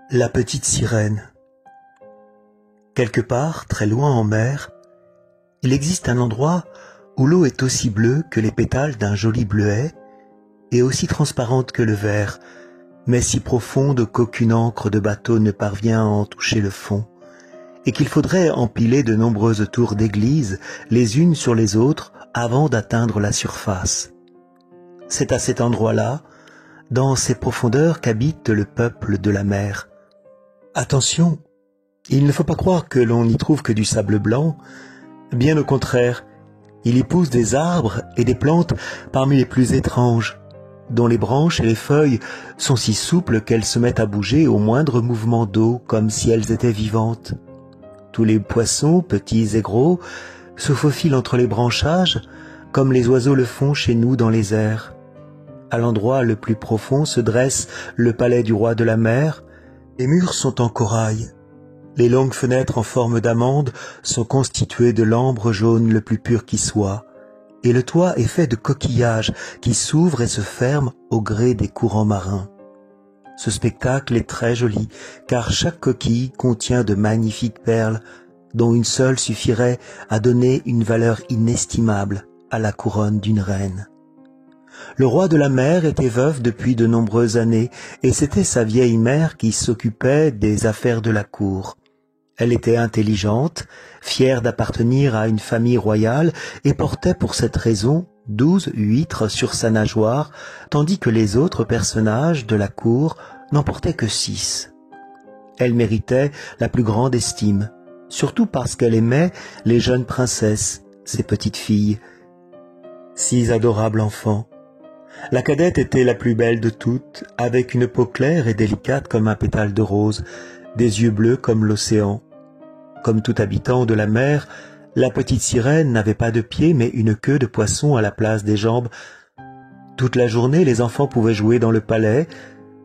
La petite sirène. Quelque part, très loin en mer, il existe un endroit où l'eau est aussi bleue que les pétales d'un joli bleuet et aussi transparente que le verre, mais si profonde qu'aucune encre de bateau ne parvient à en toucher le fond, et qu'il faudrait empiler de nombreuses tours d'église les unes sur les autres avant d'atteindre la surface. C'est à cet endroit-là, dans ces profondeurs, qu'habite le peuple de la mer. Attention, il ne faut pas croire que l'on n'y trouve que du sable blanc, bien au contraire, il y pousse des arbres et des plantes parmi les plus étranges, dont les branches et les feuilles sont si souples qu'elles se mettent à bouger au moindre mouvement d'eau comme si elles étaient vivantes. Tous les poissons, petits et gros, se faufilent entre les branchages comme les oiseaux le font chez nous dans les airs. À l'endroit le plus profond se dresse le palais du roi de la mer. Les murs sont en corail. Les longues fenêtres en forme d'amande sont constituées de l'ambre jaune le plus pur qui soit, et le toit est fait de coquillages qui s'ouvrent et se ferment au gré des courants marins. Ce spectacle est très joli, car chaque coquille contient de magnifiques perles, dont une seule suffirait à donner une valeur inestimable à la couronne d'une reine. Le roi de la mer était veuf depuis de nombreuses années, et c'était sa vieille mère qui s'occupait des affaires de la cour. Elle était intelligente, fière d'appartenir à une famille royale, et portait pour cette raison 12 huîtres sur sa nageoire, tandis que les autres personnages de la cour n'en portaient que 6. Elle méritait la plus grande estime, surtout parce qu'elle aimait les jeunes princesses, ses petites filles. 6 adorables enfants. La cadette était la plus belle de toutes, avec une peau claire et délicate comme un pétale de rose, des yeux bleus comme l'océan. Comme tout habitant de la mer, la petite sirène n'avait pas de pieds mais une queue de poisson à la place des jambes. Toute la journée, les enfants pouvaient jouer dans le palais,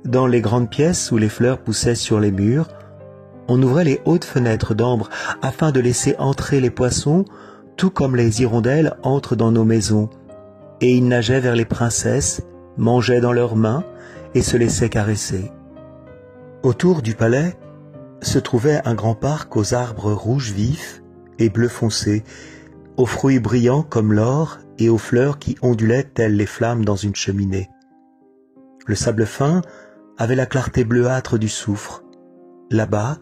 dans les grandes pièces où les fleurs poussaient sur les murs. On ouvrait les hautes fenêtres d'ambre afin de laisser entrer les poissons, tout comme les hirondelles entrent dans nos maisons. Et ils nageaient vers les princesses, mangeaient dans leurs mains et se laissaient caresser. Autour du palais se trouvait un grand parc aux arbres rouges vifs et bleu foncé, aux fruits brillants comme l'or et aux fleurs qui ondulaient telles les flammes dans une cheminée. Le sable fin avait la clarté bleuâtre du soufre. Là-bas,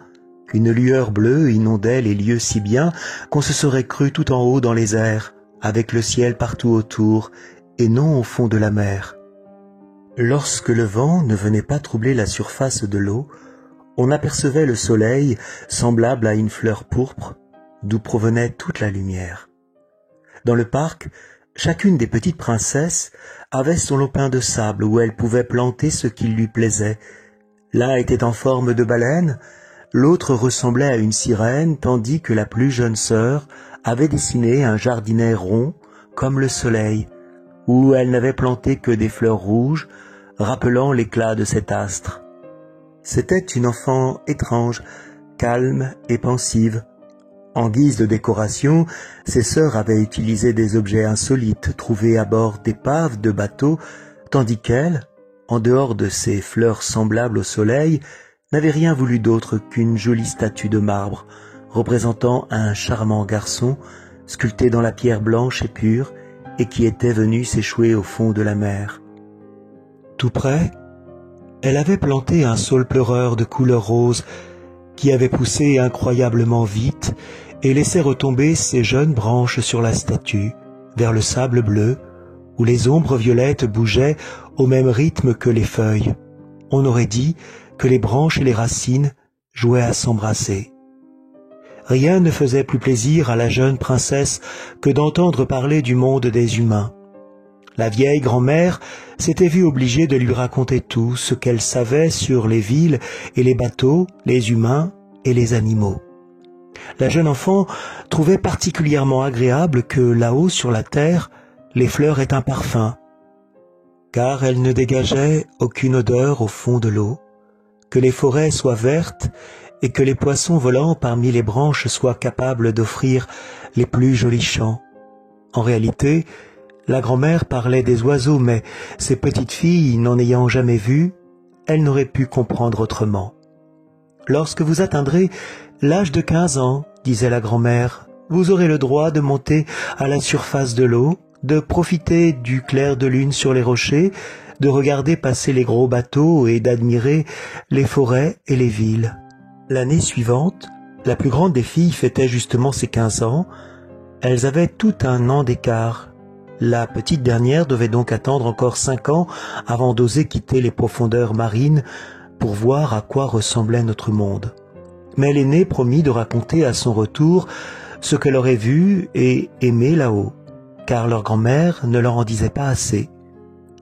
une lueur bleue inondait les lieux si bien qu'on se serait cru tout en haut dans les airs, avec le ciel partout autour, et non au fond de la mer. Lorsque le vent ne venait pas troubler la surface de l'eau, on apercevait le soleil semblable à une fleur pourpre, d'où provenait toute la lumière. Dans le parc, chacune des petites princesses avait son lopin de sable où elle pouvait planter ce qui lui plaisait. L'un était en forme de baleine, l'autre ressemblait à une sirène, tandis que la plus jeune sœur avait dessiné un jardinet rond comme le soleil, où elle n'avait planté que des fleurs rouges, rappelant l'éclat de cet astre. C'était une enfant étrange, calme et pensive. En guise de décoration, ses sœurs avaient utilisé des objets insolites trouvés à bord d'épaves de bateaux, tandis qu'elle, en dehors de ces fleurs semblables au soleil, n'avait rien voulu d'autre qu'une jolie statue de marbre, représentant un charmant garçon, sculpté dans la pierre blanche et pure, et qui était venu s'échouer au fond de la mer. Tout près, elle avait planté un saule pleureur de couleur rose, qui avait poussé incroyablement vite et laissait retomber ses jeunes branches sur la statue, vers le sable bleu, où les ombres violettes bougeaient au même rythme que les feuilles. On aurait dit que les branches et les racines jouaient à s'embrasser. Rien ne faisait plus plaisir à la jeune princesse que d'entendre parler du monde des humains. La vieille grand-mère s'était vue obligée de lui raconter tout ce qu'elle savait sur les villes et les bateaux, les humains et les animaux. La jeune enfant trouvait particulièrement agréable que là-haut sur la terre, les fleurs aient un parfum, car elles ne dégageaient aucune odeur au fond de l'eau, que les forêts soient vertes et que les poissons volant parmi les branches soient capables d'offrir les plus jolis chants. En réalité, la grand-mère parlait des oiseaux, mais ses petites filles, n'en ayant jamais vu, elles n'auraient pu comprendre autrement. lorsque vous atteindrez l'âge de 15 ans, disait la grand-mère, vous aurez le droit de monter à la surface de l'eau, de profiter du clair de lune sur les rochers, de regarder passer les gros bateaux et d'admirer les forêts et les villes. L'année suivante, la plus grande des filles fêtait justement ses 15 ans. Elles avaient tout un an d'écart. La petite dernière devait donc attendre encore 5 ans avant d'oser quitter les profondeurs marines pour voir à quoi ressemblait notre monde. Mais l'aînée promit de raconter à son retour ce qu'elle aurait vu et aimé là-haut, car leur grand-mère ne leur en disait pas assez.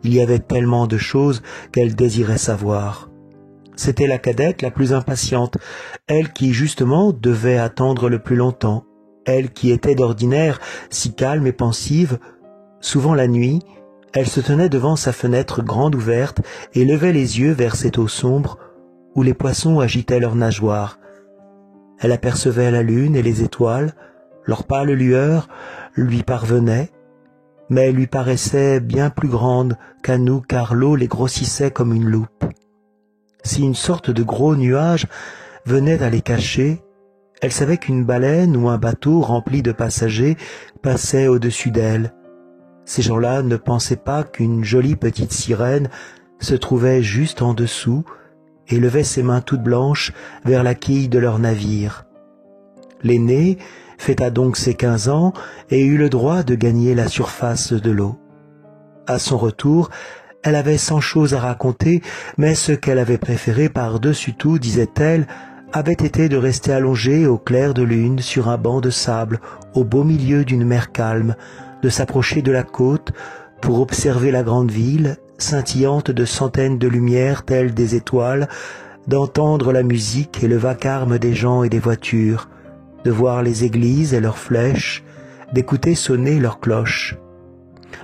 Il y avait tellement de choses qu'elle désirait savoir. C'était la cadette la plus impatiente, elle qui justement devait attendre le plus longtemps, elle qui était d'ordinaire si calme et pensive. Souvent la nuit, elle se tenait devant sa fenêtre grande ouverte et levait les yeux vers cette eau sombre où les poissons agitaient leurs nageoires. Elle apercevait la lune et les étoiles, leur pâle lueur lui parvenait, mais lui paraissait bien plus grande qu'à nous car l'eau les grossissait comme une loupe. Si une sorte de gros nuage venait à les cacher, elle savait qu'une baleine ou un bateau rempli de passagers passait au-dessus d'elle. Ces gens-là ne pensaient pas qu'une jolie petite sirène se trouvait juste en dessous et levait ses mains toutes blanches vers la quille de leur navire. L'aînée fêta donc ses 15 ans et eut le droit de gagner la surface de l'eau. À son retour, elle avait 100 choses à raconter, mais ce qu'elle avait préféré par-dessus tout, disait-elle, avait été de rester allongée au clair de lune sur un banc de sable, au beau milieu d'une mer calme, de s'approcher de la côte pour observer la grande ville, scintillante de centaines de lumières telles des étoiles, d'entendre la musique et le vacarme des gens et des voitures, de voir les églises et leurs flèches, d'écouter sonner leurs cloches.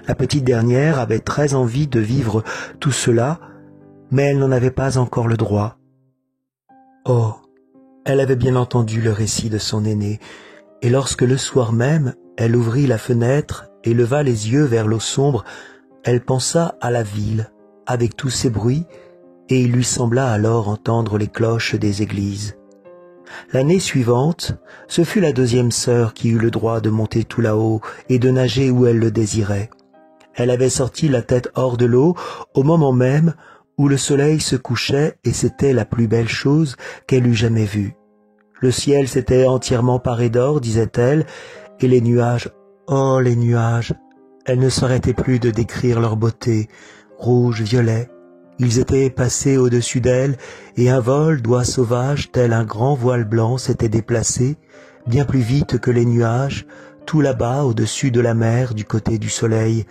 La petite dernière avait très envie de vivre tout cela, mais elle n'en avait pas encore le droit. Oh, elle avait bien entendu le récit de son aîné, et lorsque le soir même, elle ouvrit la fenêtre et leva les yeux vers l'eau sombre, elle pensa à la ville, avec tous ses bruits, et il lui sembla alors entendre les cloches des églises. L'année suivante, ce fut la deuxième sœur qui eut le droit de monter tout là-haut et de nager où elle le désirait. Elle avait sorti la tête hors de l'eau au moment même où le soleil se couchait et c'était la plus belle chose qu'elle eût jamais vue. Le ciel s'était entièrement paré d'or, disait-elle, et les nuages, oh les nuages, elle ne s'arrêtait plus de décrire leur beauté, rouge, violet. Ils étaient passés au-dessus d'elle et un vol d'oies sauvages tel un grand voile blanc s'était déplacé, bien plus vite que les nuages, tout là-bas au-dessus de la mer du côté du soleil.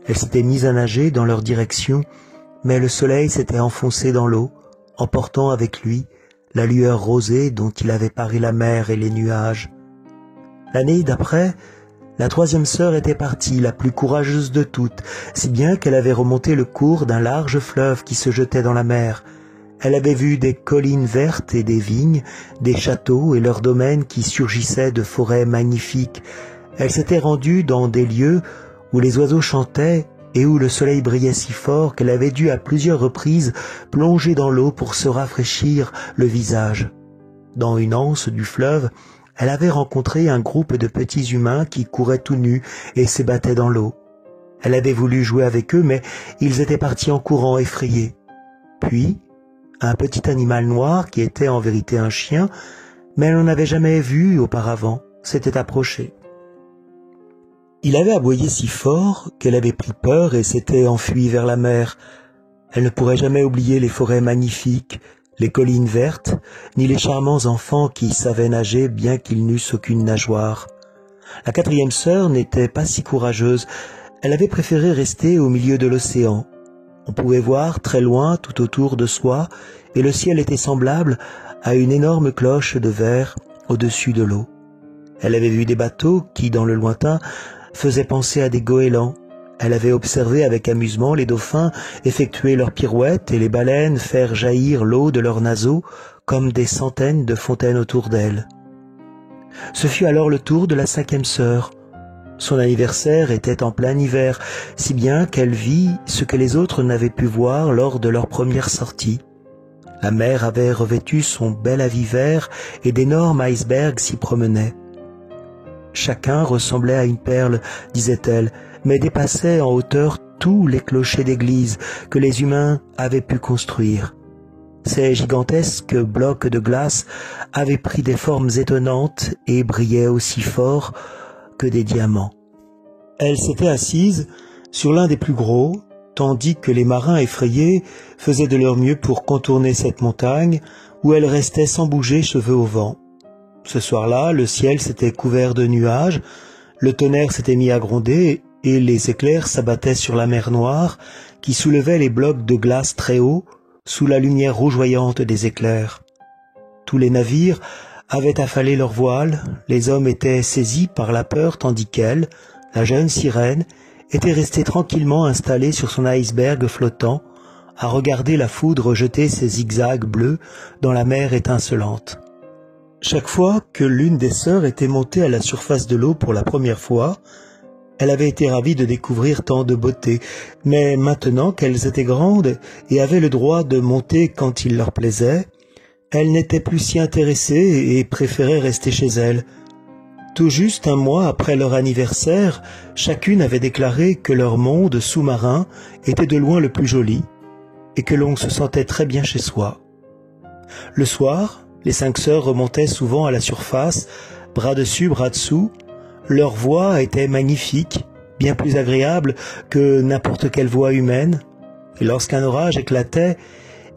Elle s'était mise à nager dans leur direction, mais le soleil s'était enfoncé dans l'eau, emportant avec lui la lueur rosée dont il avait paré la mer et les nuages. L'année d'après, la troisième sœur était partie, la plus courageuse de toutes, si bien qu'elle avait remonté le cours d'un large fleuve qui se jetait dans la mer. Elle avait vu des collines vertes et des vignes, des châteaux et leurs domaines qui surgissaient de forêts magnifiques. Elle s'était rendue dans des lieux où les oiseaux chantaient et où le soleil brillait si fort qu'elle avait dû à plusieurs reprises plonger dans l'eau pour se rafraîchir le visage. Dans une anse du fleuve, elle avait rencontré un groupe de petits humains qui couraient tout nus et se battaient dans l'eau. Elle avait voulu jouer avec eux, mais ils étaient partis en courant effrayés. Puis, un petit animal noir, qui était en vérité un chien, mais elle n'en avait jamais vu auparavant, s'était approché. Il avait aboyé si fort qu'elle avait pris peur et s'était enfuie vers la mer. Elle ne pourrait jamais oublier les forêts magnifiques, les collines vertes, ni les charmants enfants qui savaient nager bien qu'ils n'eussent aucune nageoire. La quatrième sœur n'était pas si courageuse, elle avait préféré rester au milieu de l'océan. On pouvait voir très loin tout autour de soi, et le ciel était semblable à une énorme cloche de verre au-dessus de l'eau. Elle avait vu des bateaux qui, dans le lointain, faisaient penser à des goélands. Elle avait observé avec amusement les dauphins effectuer leurs pirouettes et les baleines faire jaillir l'eau de leurs naseaux comme des centaines de fontaines autour d'elle. Ce fut alors le tour de la cinquième sœur. Son anniversaire était en plein hiver, si bien qu'elle vit ce que les autres n'avaient pu voir lors de leur première sortie. La mer avait revêtu son bel habit vert et d'énormes icebergs s'y promenaient. Chacun ressemblait à une perle, disait-elle, mais dépassait en hauteur tous les clochers d'église que les humains avaient pu construire. Ces gigantesques blocs de glace avaient pris des formes étonnantes et brillaient aussi fort que des diamants. Elle s'était assise sur l'un des plus gros, tandis que les marins effrayés faisaient de leur mieux pour contourner cette montagne où elle restait sans bouger, cheveux au vent. Ce soir-là, le ciel s'était couvert de nuages, le tonnerre s'était mis à gronder et les éclairs s'abattaient sur la mer Noire qui soulevait les blocs de glace très haut sous la lumière rougeoyante des éclairs. Tous les navires avaient affalé leurs voiles, les hommes étaient saisis par la peur tandis qu'elle, la jeune sirène, était restée tranquillement installée sur son iceberg flottant, à regarder la foudre jeter ses zigzags bleus dans la mer étincelante. Chaque fois que l'une des sœurs était montée à la surface de l'eau pour la première fois, elle avait été ravie de découvrir tant de beauté, mais maintenant qu'elles étaient grandes et avaient le droit de monter quand il leur plaisait, elle n'était plus si intéressée et préférait rester chez elle. Tout juste un mois après leur anniversaire, chacune avait déclaré que leur monde sous-marin était de loin le plus joli et que l'on se sentait très bien chez soi. Le soir, les 5 sœurs remontaient souvent à la surface, bras dessus, bras dessous. Leur voix était magnifique, bien plus agréable que n'importe quelle voix humaine. Et lorsqu'un orage éclatait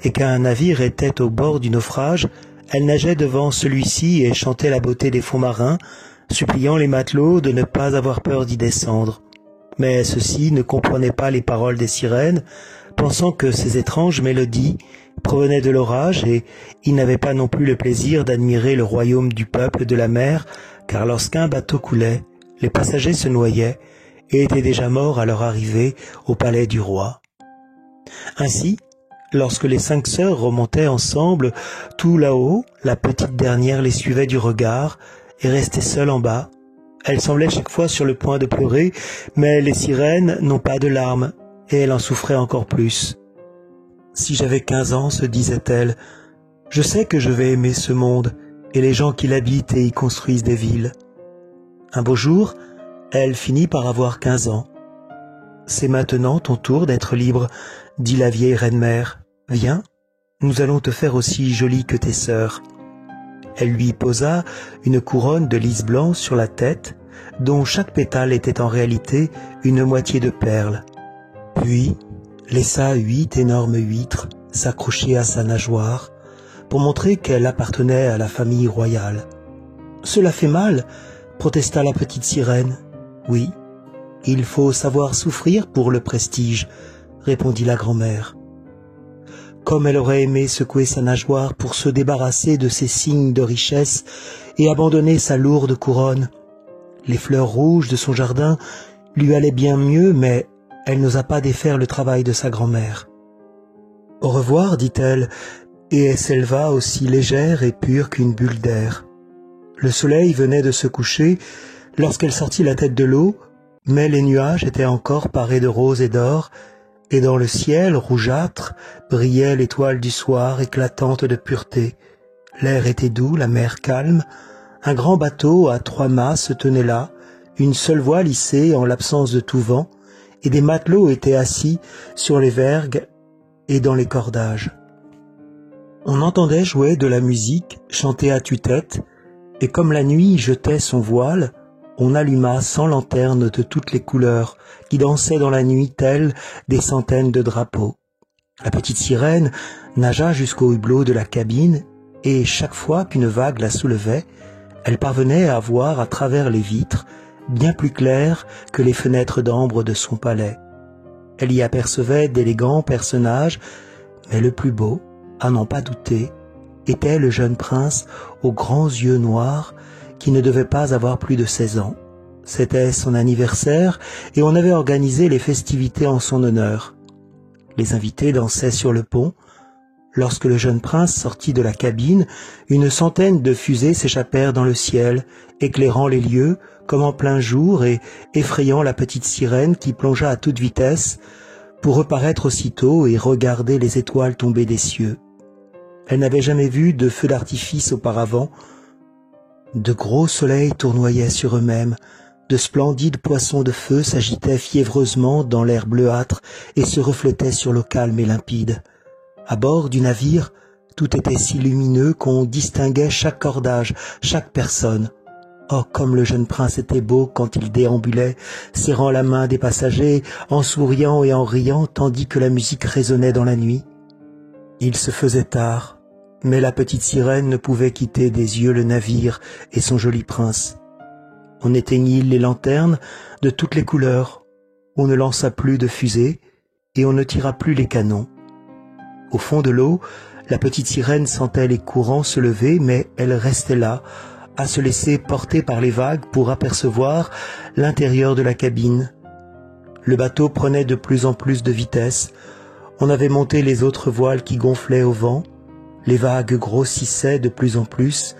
et qu'un navire était au bord du naufrage, elles nageaient devant celui-ci et chantaient la beauté des fonds marins, suppliant les matelots de ne pas avoir peur d'y descendre. Mais ceux-ci ne comprenaient pas les paroles des sirènes, pensant que ces étranges mélodies provenaient de l'orage et ils n'avaient pas non plus le plaisir d'admirer le royaume du peuple de la mer, car lorsqu'un bateau coulait, les passagers se noyaient et étaient déjà morts à leur arrivée au palais du roi. Ainsi, lorsque les 5 sœurs remontaient ensemble, tout là-haut, la petite dernière les suivait du regard et restait seule en bas. Elle semblait chaque fois sur le point de pleurer, mais les sirènes n'ont pas de larmes, et elle en souffrait encore plus. « Si j'avais 15 ans, se disait-elle, je sais que je vais aimer ce monde, et les gens qui l'habitent et y construisent des villes. » Un beau jour, elle finit par avoir 15 ans. « C'est maintenant ton tour d'être libre, » dit la vieille reine-mère. « Viens, nous allons te faire aussi jolie que tes sœurs. » Elle lui posa une couronne de lys blanc sur la tête, dont chaque pétale était en réalité une moitié de perle. Puis laissa 8 énormes huîtres s'accrocher à sa nageoire pour montrer qu'elle appartenait à la famille royale. « Cela fait mal, » protesta la petite sirène. « Oui, il faut savoir souffrir pour le prestige, » répondit la grand-mère. Comme elle aurait aimé secouer sa nageoire pour se débarrasser de ces signes de richesse et abandonner sa lourde couronne. Les fleurs rouges de son jardin lui allaient bien mieux, mais elle n'osa pas défaire le travail de sa grand-mère. « Au revoir, dit-elle, et elle s'éleva aussi légère et pure qu'une bulle d'air. Le soleil venait de se coucher lorsqu'elle sortit la tête de l'eau, mais les nuages étaient encore parés de rose et d'or, et dans le ciel rougeâtre brillait l'étoile du soir éclatante de pureté. L'air était doux, la mer calme, un grand bateau à 3 mâts se tenait là, une seule voile hissée en l'absence de tout vent, et des matelots étaient assis sur les vergues et dans les cordages. On entendait jouer de la musique, chanter à tue-tête, et comme la nuit jetait son voile, on alluma 100 lanternes de toutes les couleurs qui dansaient dans la nuit telles des centaines de drapeaux. La petite sirène nagea jusqu'au hublot de la cabine et chaque fois qu'une vague la soulevait, elle parvenait à voir à travers les vitres, bien plus claires que les fenêtres d'ambre de son palais. Elle y apercevait d'élégants personnages, mais le plus beau, à n'en pas douter, était le jeune prince aux grands yeux noirs qui ne devait pas avoir plus de 16 ans. C'était son anniversaire et on avait organisé les festivités en son honneur. Les invités dansaient sur le pont. Lorsque le jeune prince sortit de la cabine, une centaine de fusées s'échappèrent dans le ciel, éclairant les lieux comme en plein jour et effrayant la petite sirène qui plongea à toute vitesse pour reparaître aussitôt et regarder les étoiles tomber des cieux. Elle n'avait jamais vu de feux d'artifice auparavant. De gros soleils tournoyaient sur eux-mêmes, de splendides poissons de feu s'agitaient fiévreusement dans l'air bleuâtre et se reflétaient sur l'eau calme et limpide. À bord du navire, tout était si lumineux qu'on distinguait chaque cordage, chaque personne. Oh, comme le jeune prince était beau quand il déambulait, serrant la main des passagers, en souriant et en riant, tandis que la musique résonnait dans la nuit. Il se faisait tard, mais la petite sirène ne pouvait quitter des yeux le navire et son joli prince. On éteignit les lanternes de toutes les couleurs, on ne lança plus de fusées et on ne tira plus les canons. Au fond de l'eau, la petite sirène sentait les courants se lever, mais elle restait là, à se laisser porter par les vagues pour apercevoir l'intérieur de la cabine. Le bateau prenait de plus en plus de vitesse, on avait monté les autres voiles qui gonflaient au vent, les vagues grossissaient de plus en plus,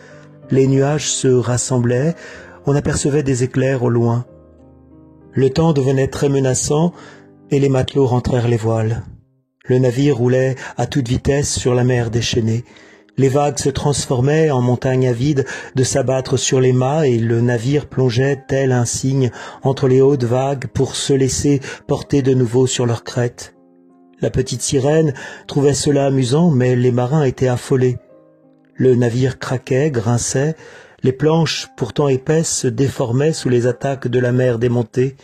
les nuages se rassemblaient, on apercevait des éclairs au loin. Le temps devenait très menaçant et les matelots rentrèrent les voiles. Le navire roulait à toute vitesse sur la mer déchaînée. Les vagues se transformaient en montagnes avides de s'abattre sur les mâts et le navire plongeait tel un cygne entre les hautes vagues pour se laisser porter de nouveau sur leur crête. La petite sirène trouvait cela amusant, mais les marins étaient affolés. Le navire craquait, grinçait, les planches, pourtant épaisses, se déformaient sous les attaques de la mer démontée.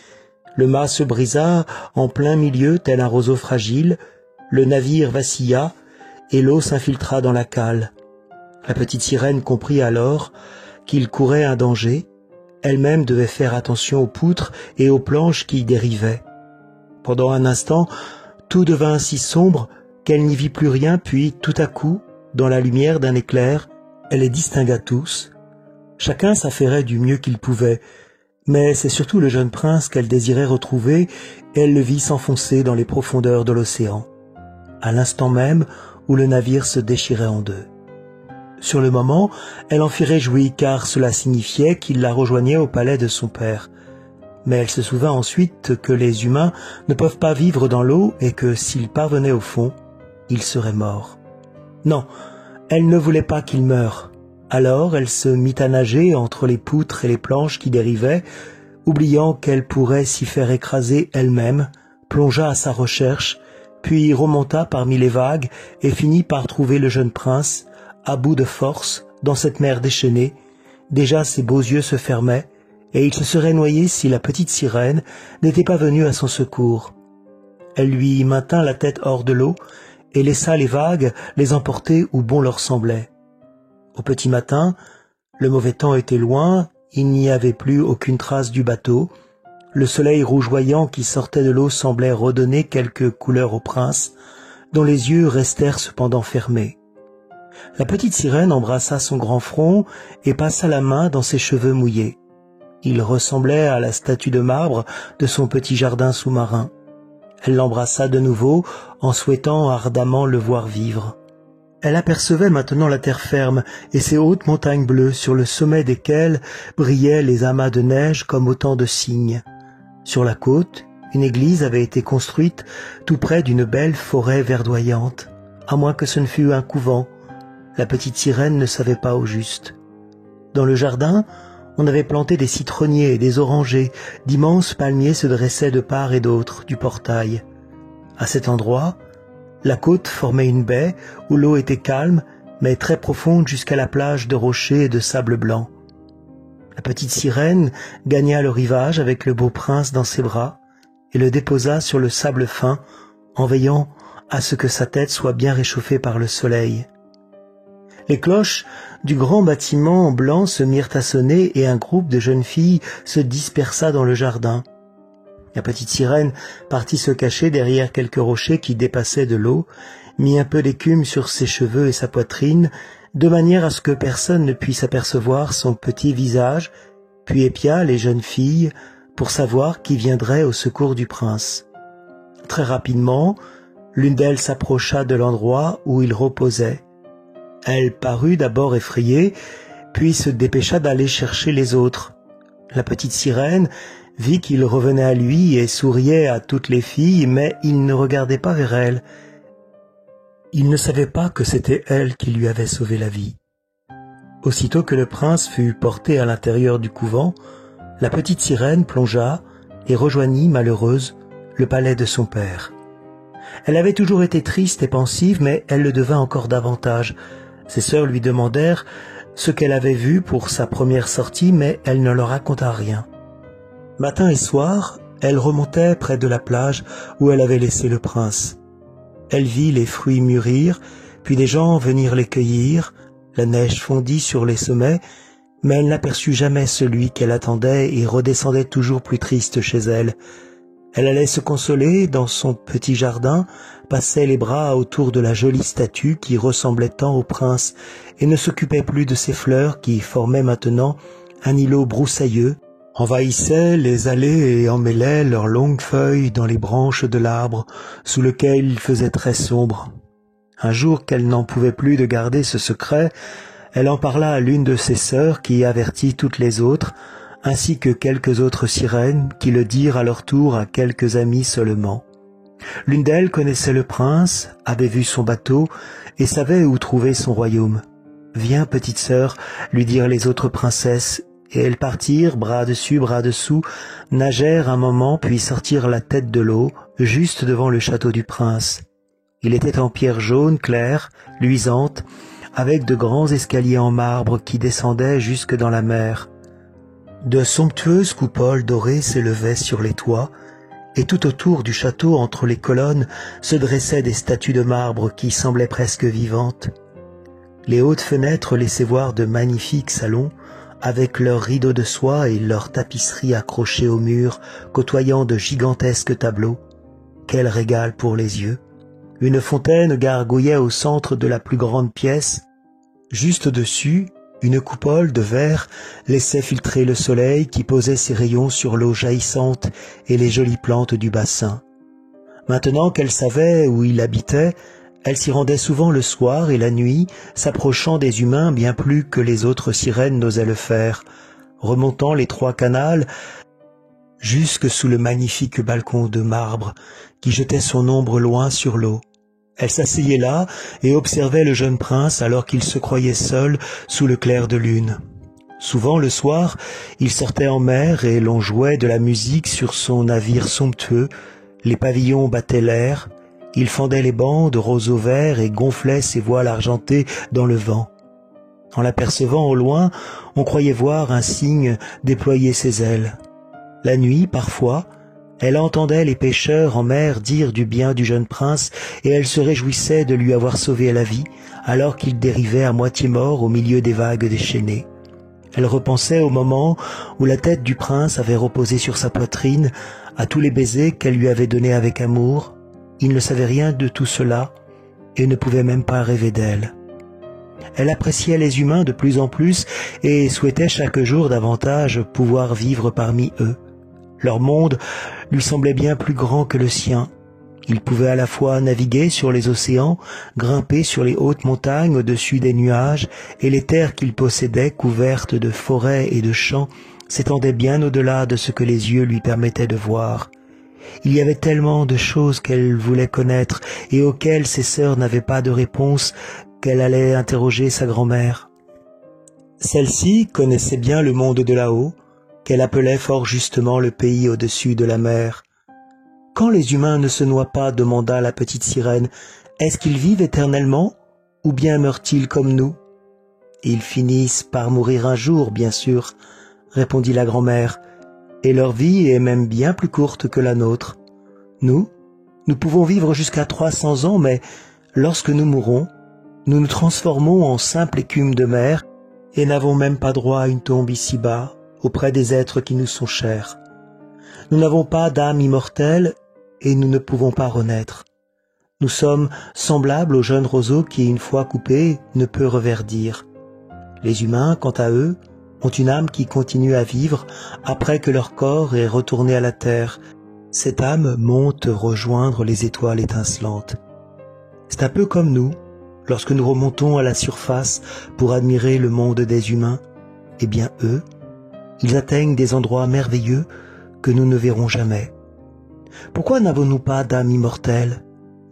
Le mât se brisa en plein milieu tel un roseau fragile. Le navire vacilla et l'eau s'infiltra dans la cale. La petite sirène comprit alors qu'il courait un danger. Elle-même devait faire attention aux poutres et aux planches qui y dérivaient. Pendant un instant, tout devint si sombre qu'elle n'y vit plus rien, puis tout à coup, dans la lumière d'un éclair, elle les distingua tous. Chacun s'affairait du mieux qu'il pouvait, mais c'est surtout le jeune prince qu'elle désirait retrouver, et elle le vit s'enfoncer dans les profondeurs de l'océan, à l'instant même où le navire se déchirait en deux. Sur le moment, elle en fut réjouie, car cela signifiait qu'il la rejoignait au palais de son père. Mais elle se souvint ensuite que les humains ne peuvent pas vivre dans l'eau et que s'ils parvenaient au fond, ils seraient morts. Non, elle ne voulait pas qu'il meure. Alors elle se mit à nager entre les poutres et les planches qui dérivaient, oubliant qu'elle pourrait s'y faire écraser elle-même, plongea à sa recherche, puis remonta parmi les vagues et finit par trouver le jeune prince, à bout de force, dans cette mer déchaînée. Déjà ses beaux yeux se fermaient, et il se serait noyé si la petite sirène n'était pas venue à son secours. Elle lui maintint la tête hors de l'eau et laissa les vagues les emporter où bon leur semblait. Au petit matin, le mauvais temps était loin, il n'y avait plus aucune trace du bateau. Le soleil rougeoyant qui sortait de l'eau semblait redonner quelque couleur au prince, dont les yeux restèrent cependant fermés. La petite sirène embrassa son grand front et passa la main dans ses cheveux mouillés. Il ressemblait à la statue de marbre de son petit jardin sous-marin. Elle l'embrassa de nouveau en souhaitant ardemment le voir vivre. Elle apercevait maintenant la terre ferme et ces hautes montagnes bleues sur le sommet desquelles brillaient les amas de neige comme autant de cygnes. Sur la côte, une église avait été construite tout près d'une belle forêt verdoyante, à moins que ce ne fût un couvent. La petite sirène ne savait pas au juste. Dans le jardin, on avait planté des citronniers et des orangers, d'immenses palmiers se dressaient de part et d'autre du portail. À cet endroit, la côte formait une baie où l'eau était calme, mais très profonde jusqu'à la plage de rochers et de sable blanc. La petite sirène gagna le rivage avec le beau prince dans ses bras et le déposa sur le sable fin en veillant à ce que sa tête soit bien réchauffée par le soleil. Les cloches du grand bâtiment blanc se mirent à sonner et un groupe de jeunes filles se dispersa dans le jardin. La petite sirène partit se cacher derrière quelques rochers qui dépassaient de l'eau, mit un peu d'écume sur ses cheveux et sa poitrine, de manière à ce que personne ne puisse apercevoir son petit visage, puis épia les jeunes filles pour savoir qui viendrait au secours du prince. Très rapidement, l'une d'elles s'approcha de l'endroit où il reposait. Elle parut d'abord effrayée, puis se dépêcha d'aller chercher les autres. La petite sirène vit qu'il revenait à lui et souriait à toutes les filles, mais il ne regardait pas vers elle. Il ne savait pas que c'était elle qui lui avait sauvé la vie. Aussitôt que le prince fut porté à l'intérieur du couvent, la petite sirène plongea et rejoignit, malheureuse, le palais de son père. Elle avait toujours été triste et pensive, mais elle le devint encore davantage. Ses sœurs lui demandèrent ce qu'elle avait vu pour sa première sortie, mais elle ne leur raconta rien. Matin et soir, elle remontait près de la plage où elle avait laissé le prince. Elle vit les fruits mûrir, puis des gens venir les cueillir, la neige fondit sur les sommets, mais elle n'aperçut jamais celui qu'elle attendait et redescendait toujours plus triste chez elle. Elle allait se consoler dans son petit jardin, passait les bras autour de la jolie statue qui ressemblait tant au prince et ne s'occupait plus de ses fleurs qui formaient maintenant un îlot broussailleux, envahissaient les allées et emmêlaient leurs longues feuilles dans les branches de l'arbre sous lequel il faisait très sombre. Un jour qu'elle n'en pouvait plus de garder ce secret, elle en parla à l'une de ses sœurs qui avertit toutes les autres, ainsi que quelques autres sirènes qui le dirent à leur tour à quelques amis seulement. L'une d'elles connaissait le prince, avait vu son bateau et savait où trouver son royaume. « Viens, petite sœur », lui dirent les autres princesses, et elles partirent, bras dessus, bras dessous, nagèrent un moment puis sortirent la tête de l'eau, juste devant le château du prince. Il était en pierre jaune claire, luisante, avec de grands escaliers en marbre qui descendaient jusque dans la mer. De somptueuses coupoles dorées s'élevaient sur les toits, et tout autour du château, entre les colonnes, se dressaient des statues de marbre qui semblaient presque vivantes. Les hautes fenêtres laissaient voir de magnifiques salons, avec leurs rideaux de soie et leurs tapisseries accrochées au mur, côtoyant de gigantesques tableaux. Quel régal pour les yeux! Une fontaine gargouillait au centre de la plus grande pièce. Juste au-dessus, une coupole de verre laissait filtrer le soleil qui posait ses rayons sur l'eau jaillissante et les jolies plantes du bassin. Maintenant qu'elle savait où il habitait, elle s'y rendait souvent le soir et la nuit, s'approchant des humains bien plus que les autres sirènes n'osaient le faire, remontant les 3 canals jusque sous le magnifique balcon de marbre qui jetait son ombre loin sur l'eau. Elle s'asseyait là et observait le jeune prince alors qu'il se croyait seul sous le clair de lune. Souvent le soir, il sortait en mer et l'on jouait de la musique sur son navire somptueux, les pavillons battaient l'air, il fendait les bancs de roseaux verts et gonflait ses voiles argentées dans le vent. En l'apercevant au loin, on croyait voir un cygne déployer ses ailes. La nuit, parfois, elle entendait les pêcheurs en mer dire du bien du jeune prince et elle se réjouissait de lui avoir sauvé la vie alors qu'il dérivait à moitié mort au milieu des vagues déchaînées. Elle repensait au moment où la tête du prince avait reposé sur sa poitrine, à tous les baisers qu'elle lui avait donnés avec amour. Il ne savait rien de tout cela et ne pouvait même pas rêver d'elle. Elle appréciait les humains de plus en plus et souhaitait chaque jour davantage pouvoir vivre parmi eux. Leur monde lui semblait bien plus grand que le sien. Il pouvait à la fois naviguer sur les océans, grimper sur les hautes montagnes au-dessus des nuages, et les terres qu'il possédait, couvertes de forêts et de champs, s'étendaient bien au-delà de ce que les yeux lui permettaient de voir. Il y avait tellement de choses qu'elle voulait connaître et auxquelles ses sœurs n'avaient pas de réponse qu'elle allait interroger sa grand-mère. Celle-ci connaissait bien le monde de là-haut, qu'elle appelait fort justement le pays au-dessus de la mer. « Quand les humains ne se noient pas, demanda la petite sirène, est-ce qu'ils vivent éternellement, ou bien meurent-ils comme nous ?»« Ils finissent par mourir un jour, bien sûr, répondit la grand-mère, et leur vie est même bien plus courte que la nôtre. Nous pouvons vivre jusqu'à 300 ans, mais lorsque nous mourrons, nous nous transformons en simple écume de mer et n'avons même pas droit à une tombe ici-bas, auprès des êtres qui nous sont chers. Nous n'avons pas d'âme immortelle et nous ne pouvons pas renaître. Nous sommes semblables au jeune roseau qui, une fois coupé, ne peut reverdir. Les humains, quant à eux, ont une âme qui continue à vivre après que leur corps est retourné à la terre. Cette âme monte rejoindre les étoiles étincelantes. C'est un peu comme nous, lorsque nous remontons à la surface pour admirer le monde des humains. Eh bien eux, ils atteignent des endroits merveilleux que nous ne verrons jamais. Pourquoi n'avons-nous pas d'âme immortelle?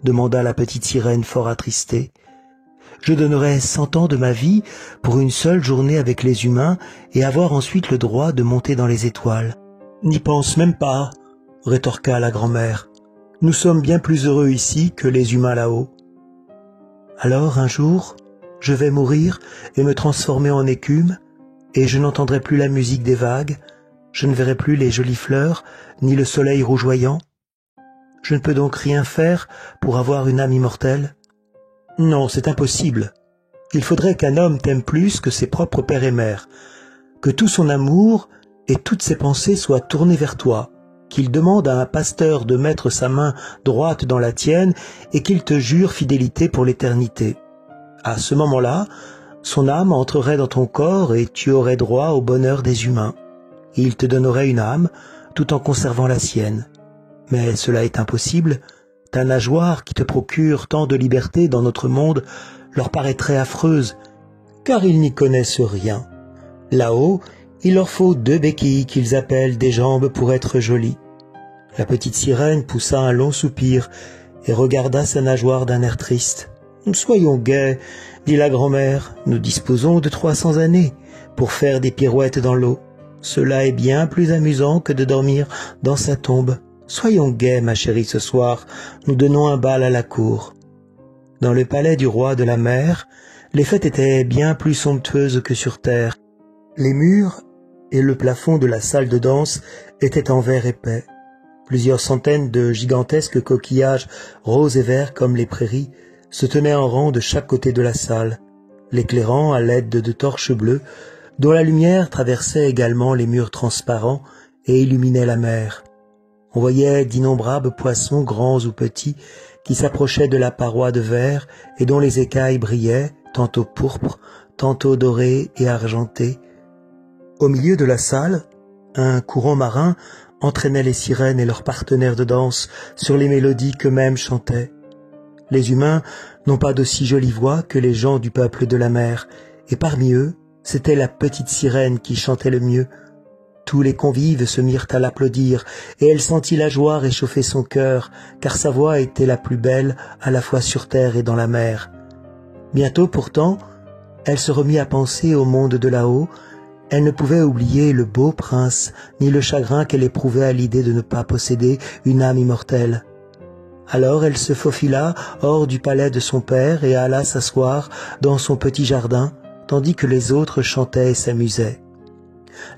demanda la petite sirène fort attristée. « Je donnerais 100 ans de ma vie pour une seule journée avec les humains et avoir ensuite le droit de monter dans les étoiles. »« N'y pense même pas, » rétorqua la grand-mère. « Nous sommes bien plus heureux ici que les humains là-haut. »« Alors, un jour, je vais mourir et me transformer en écume, et je n'entendrai plus la musique des vagues, je ne verrai plus les jolies fleurs, ni le soleil rougeoyant. Je ne peux donc rien faire pour avoir une âme immortelle ? Non, c'est impossible. Il faudrait qu'un homme t'aime plus que ses propres père et mère, que tout son amour et toutes ses pensées soient tournées vers toi, qu'il demande à un pasteur de mettre sa main droite dans la tienne et qu'il te jure fidélité pour l'éternité. À ce moment-là, son âme entrerait dans ton corps et tu aurais droit au bonheur des humains. Il te donnerait une âme tout en conservant la sienne. Mais cela est impossible. Ta nageoire qui te procure tant de liberté dans notre monde leur paraîtrait affreuse, car ils n'y connaissent rien. Là-haut, il leur faut 2 béquilles qu'ils appellent des jambes pour être jolies. La petite sirène poussa un long soupir et regarda sa nageoire d'un air triste. « Soyons gais, dit la grand-mère, nous disposons de 300 années pour faire des pirouettes dans l'eau. Cela est bien plus amusant que de dormir dans sa tombe. Soyons gais, ma chérie, ce soir, nous donnons un bal à la cour. » Dans le palais du roi de la mer, les fêtes étaient bien plus somptueuses que sur terre. Les murs et le plafond de la salle de danse étaient en verre épais. Plusieurs centaines de gigantesques coquillages roses et verts comme les prairies se tenaient en rang de chaque côté de la salle, l'éclairant à l'aide de torches bleues dont la lumière traversait également les murs transparents et illuminait la mer. On voyait d'innombrables poissons grands ou petits qui s'approchaient de la paroi de verre et dont les écailles brillaient, tantôt pourpres, tantôt dorées et argentées. Au milieu de la salle, un courant marin entraînait les sirènes et leurs partenaires de danse sur les mélodies qu'eux-mêmes chantaient. Les humains n'ont pas d'aussi jolie voix que les gens du peuple de la mer, et parmi eux, c'était la petite sirène qui chantait le mieux. Tous les convives se mirent à l'applaudir, et elle sentit la joie réchauffer son cœur, car sa voix était la plus belle à la fois sur terre et dans la mer. Bientôt pourtant, elle se remit à penser au monde de là-haut. Elle ne pouvait oublier le beau prince, ni le chagrin qu'elle éprouvait à l'idée de ne pas posséder une âme immortelle. Alors elle se faufila hors du palais de son père et alla s'asseoir dans son petit jardin, tandis que les autres chantaient et s'amusaient.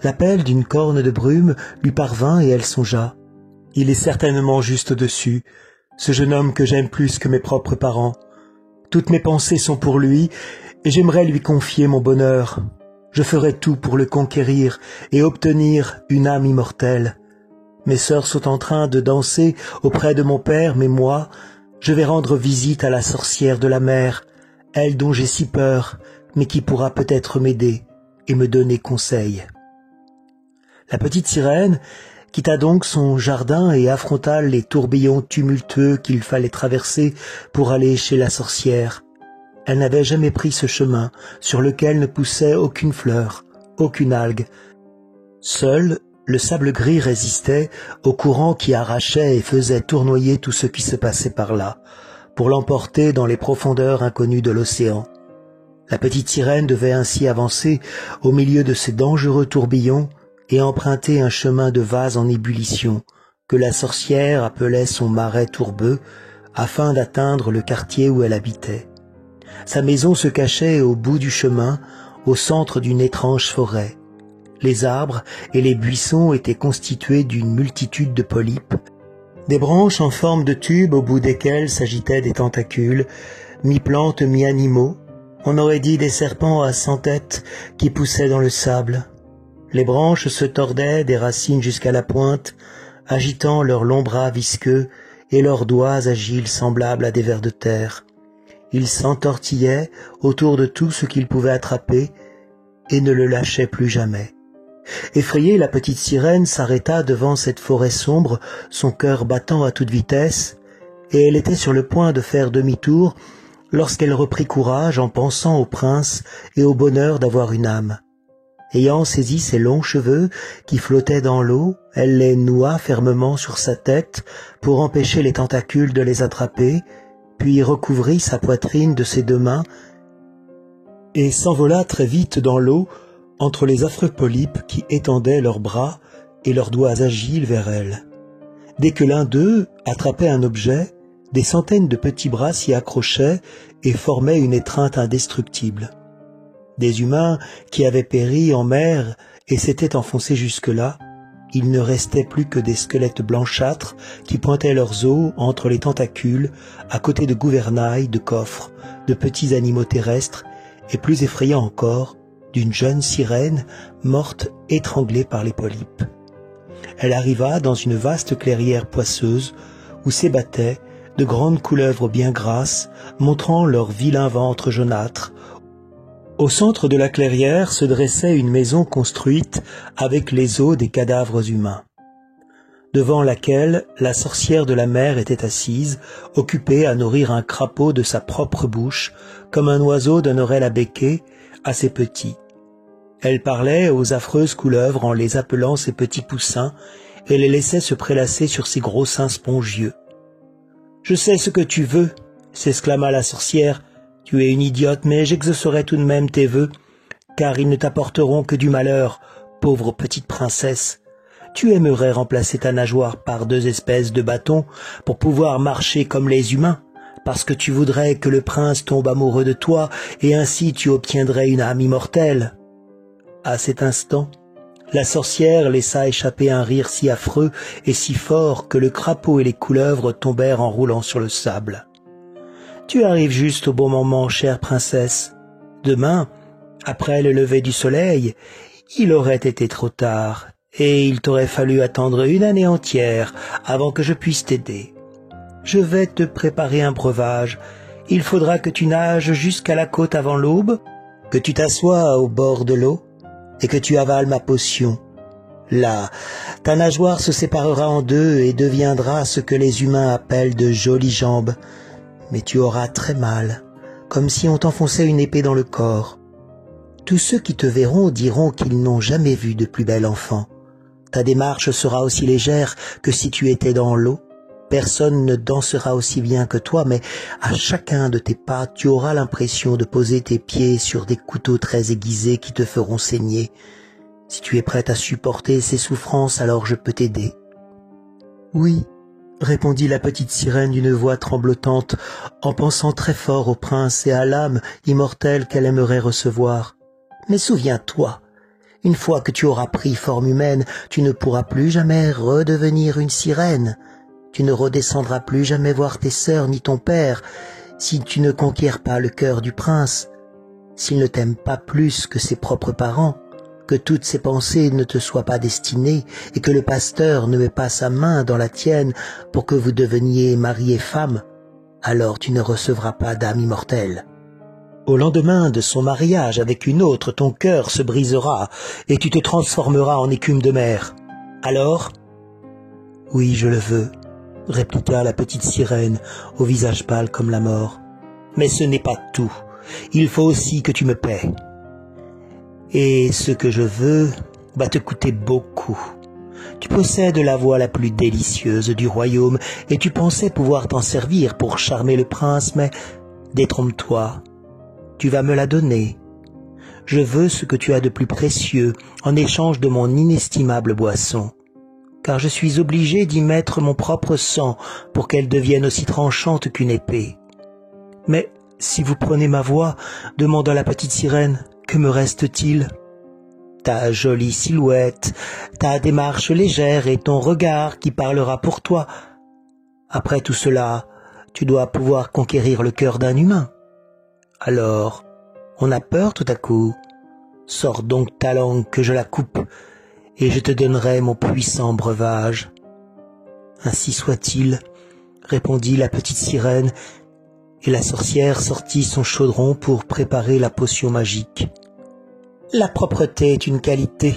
L'appel d'une corne de brume lui parvint et elle songea. « Il est certainement juste dessus, ce jeune homme que j'aime plus que mes propres parents. Toutes mes pensées sont pour lui et j'aimerais lui confier mon bonheur. Je ferai tout pour le conquérir et obtenir une âme immortelle. Mes sœurs sont en train de danser auprès de mon père, mais moi, je vais rendre visite à la sorcière de la mer, elle dont j'ai si peur, mais qui pourra peut-être m'aider et me donner conseil. » La petite sirène quitta donc son jardin et affronta les tourbillons tumultueux qu'il fallait traverser pour aller chez la sorcière. Elle n'avait jamais pris ce chemin sur lequel ne poussait aucune fleur, aucune algue. Seul le sable gris résistait au courant qui arrachait et faisait tournoyer tout ce qui se passait par là, pour l'emporter dans les profondeurs inconnues de l'océan. La petite sirène devait ainsi avancer au milieu de ces dangereux tourbillons et emprunter un chemin de vase en ébullition que la sorcière appelait son marais tourbeux afin d'atteindre le quartier où elle habitait. Sa maison se cachait au bout du chemin, au centre d'une étrange forêt. Les arbres et les buissons étaient constitués d'une multitude de polypes, des branches en forme de tube au bout desquelles s'agitaient des tentacules, mi-plantes, mi-animaux. On aurait dit des serpents à 100 têtes qui poussaient dans le sable. Les branches se tordaient des racines jusqu'à la pointe, agitant leurs longs bras visqueux et leurs doigts agiles semblables à des vers de terre. Ils s'entortillaient autour de tout ce qu'ils pouvaient attraper et ne le lâchaient plus jamais. Effrayée, la petite sirène s'arrêta devant cette forêt sombre, son cœur battant à toute vitesse, et elle était sur le point de faire demi-tour lorsqu'elle reprit courage en pensant au prince et au bonheur d'avoir une âme. Ayant saisi ses longs cheveux qui flottaient dans l'eau, elle les noua fermement sur sa tête pour empêcher les tentacules de les attraper puis recouvrit sa poitrine de ses deux mains et s'envola très vite dans l'eau entre les affreux polypes qui étendaient leurs bras et leurs doigts agiles vers elle. Dès que l'un d'eux attrapait un objet, des centaines de petits bras s'y accrochaient et formaient une étreinte indestructible. Des humains qui avaient péri en mer et s'étaient enfoncés jusque-là, il ne restait plus que des squelettes blanchâtres qui pointaient leurs os entre les tentacules, à côté de gouvernails, de coffres, de petits animaux terrestres, et plus effrayant encore, d'une jeune sirène morte étranglée par les polypes. Elle arriva dans une vaste clairière poisseuse où s'ébattaient de grandes couleuvres bien grasses, montrant leur vilain ventre jaunâtre. Au centre de la clairière se dressait une maison construite avec les os des cadavres humains, devant laquelle la sorcière de la mer était assise, occupée à nourrir un crapaud de sa propre bouche, comme un oiseau donnerait la becquée à ses petits. Elle parlait aux affreuses couleuvres en les appelant ses petits poussins et les laissait se prélasser sur ses gros seins spongieux. « Je sais ce que tu veux, » s'exclama la sorcière. « Tu es une idiote, mais j'exaucerai tout de même tes vœux, car ils ne t'apporteront que du malheur, pauvre petite princesse. Tu aimerais remplacer ta nageoire par 2 espèces de bâtons pour pouvoir marcher comme les humains, parce que tu voudrais que le prince tombe amoureux de toi, et ainsi tu obtiendrais une âme immortelle. » À cet instant, la sorcière laissa échapper un rire si affreux et si fort que le crapaud et les couleuvres tombèrent en roulant sur le sable. « Tu arrives juste au bon moment, chère princesse. Demain, après le lever du soleil, il aurait été trop tard, et il t'aurait fallu attendre une année entière avant que je puisse t'aider. Je vais te préparer un breuvage. Il faudra que tu nages jusqu'à la côte avant l'aube, que tu t'assoies au bord de l'eau, et que tu avales ma potion. Là, ta nageoire se séparera en 2 et deviendra ce que les humains appellent de jolies jambes. Mais tu auras très mal, comme si on t'enfonçait une épée dans le corps. Tous ceux qui te verront diront qu'ils n'ont jamais vu de plus bel enfant. Ta démarche sera aussi légère que si tu étais dans l'eau. Personne ne dansera aussi bien que toi, mais à chacun de tes pas, tu auras l'impression de poser tes pieds sur des couteaux très aiguisés qui te feront saigner. Si tu es prête à supporter ces souffrances, alors je peux t'aider. »« Oui, » répondit la petite sirène d'une voix tremblotante, en pensant très fort au prince et à l'âme immortelle qu'elle aimerait recevoir. « Mais souviens-toi, une fois que tu auras pris forme humaine, tu ne pourras plus jamais redevenir une sirène. Tu ne redescendras plus jamais voir tes sœurs ni ton père, si tu ne conquiers pas le cœur du prince, s'il ne t'aime pas plus que ses propres parents, que toutes ses pensées ne te soient pas destinées et que le pasteur ne met pas sa main dans la tienne pour que vous deveniez mari et femme, alors tu ne recevras pas d'âme immortelle. Au lendemain de son mariage avec une autre, ton cœur se brisera et tu te transformeras en écume de mer. Alors, oui, je le veux, répliqua la petite sirène au visage pâle comme la mort. Mais ce n'est pas tout. Il faut aussi que tu me paies. Et ce que je veux va te coûter beaucoup. Tu possèdes la voix la plus délicieuse du royaume et tu pensais pouvoir t'en servir pour charmer le prince, mais détrompe-toi. Tu vas me la donner. Je veux ce que tu as de plus précieux en échange de mon inestimable boisson, car je suis obligé d'y mettre mon propre sang pour qu'elle devienne aussi tranchante qu'une épée. Mais si vous prenez ma voix, demanda la petite sirène, que me reste-t-il? Ta jolie silhouette, ta démarche légère et ton regard qui parlera pour toi. Après tout cela, tu dois pouvoir conquérir le cœur d'un humain. Alors, on a peur tout à coup. Sors donc ta langue que je la coupe, et je te donnerai mon puissant breuvage. Ainsi soit-il, répondit la petite sirène, et la sorcière sortit son chaudron pour préparer la potion magique. La propreté est une qualité,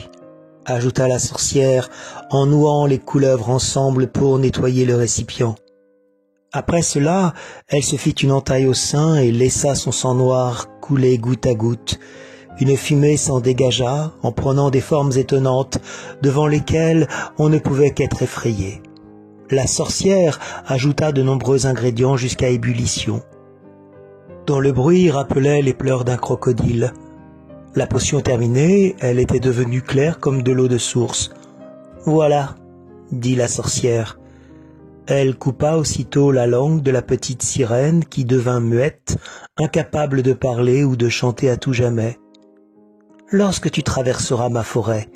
ajouta la sorcière en nouant les couleuvres ensemble pour nettoyer le récipient. Après cela, elle se fit une entaille au sein et laissa son sang noir couler goutte à goutte. Une fumée s'en dégagea en prenant des formes étonnantes devant lesquelles on ne pouvait qu'être effrayé. La sorcière ajouta de nombreux ingrédients jusqu'à ébullition, dont le bruit rappelait les pleurs d'un crocodile. La potion terminée, elle était devenue claire comme de l'eau de source. « Voilà », dit la sorcière. Elle coupa aussitôt la langue de la petite sirène qui devint muette, incapable de parler ou de chanter à tout jamais. « Lorsque tu traverseras ma forêt,